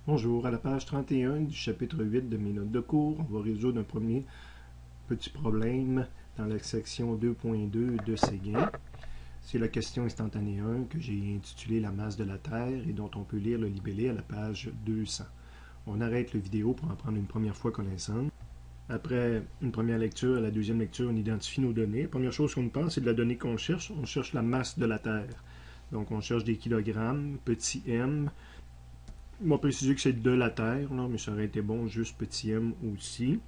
Bonjour, à la page 31 du chapitre 8 de mes notes de cours, on va résoudre un premier petit problème dans la section 2.2 de Séguin. C'est la question instantanée 1 que j'ai intitulée La masse de la Terre et dont on peut lire le libellé à la page 200. On arrête la vidéo pour en prendre une première fois connaissance. Après une première lecture, à la deuxième lecture, on identifie nos données. La première chose qu'on pense, c'est de la donnée qu'on cherche. On cherche la masse de la Terre. Donc on cherche des kilogrammes, petit m. On va préciser que c'est de la Terre, là, mais ça aurait été bon juste petit m aussi.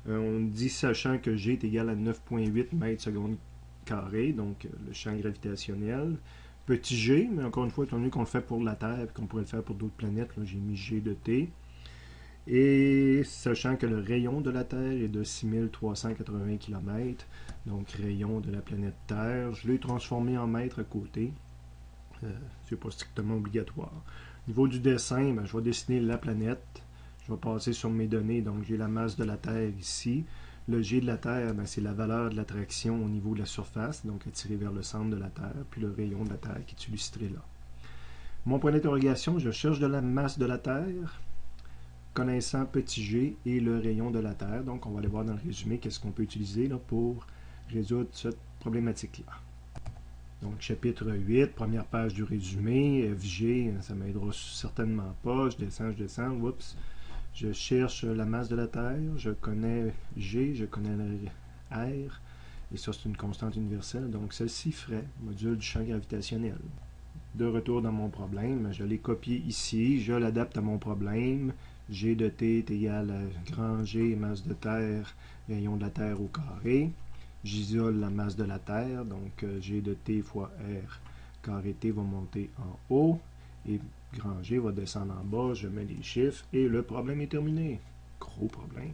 On dit sachant que G est égal à 9,8 mètres secondes carrés, donc le champ gravitationnel. Petit g, mais encore une fois, étant donné qu'on le fait pour la Terre et qu'on pourrait le faire pour d'autres planètes, j'ai mis g de t. Et sachant que le rayon de la Terre est de 6380 km, donc rayon de la planète Terre, je l'ai transformé en mètres à côté. C'est pas strictement obligatoire. Au niveau du dessin, je vais dessiner la planète. Je vais passer sur mes données. Donc, j'ai la masse de la Terre ici. Le G de la Terre, c'est la valeur de l'attraction au niveau de la surface, donc attiré vers le centre de la Terre, puis le rayon de la Terre qui est illustré là. Mon point d'interrogation, je cherche de la masse de la Terre, connaissant petit g et le rayon de la Terre. Donc, on va aller voir dans le résumé qu'est-ce qu'on peut utiliser là, pour résoudre cette problématique-là. Donc, chapitre 8, première page du résumé, FG, ça ne m'aidera certainement pas. Je descends, oups. Je cherche la masse de la Terre, je connais G, je connais R, et ça c'est une constante universelle, donc celle-ci ferait module du champ gravitationnel. De retour dans mon problème, je l'ai copié ici, je l'adapte à mon problème. G de T est égal à grand G, masse de Terre, rayon de la Terre au carré. J'isole la masse de la Terre, donc G de T fois R carré T va monter en haut, et grand G va descendre en bas, je mets les chiffres, et le problème est terminé. Gros problème.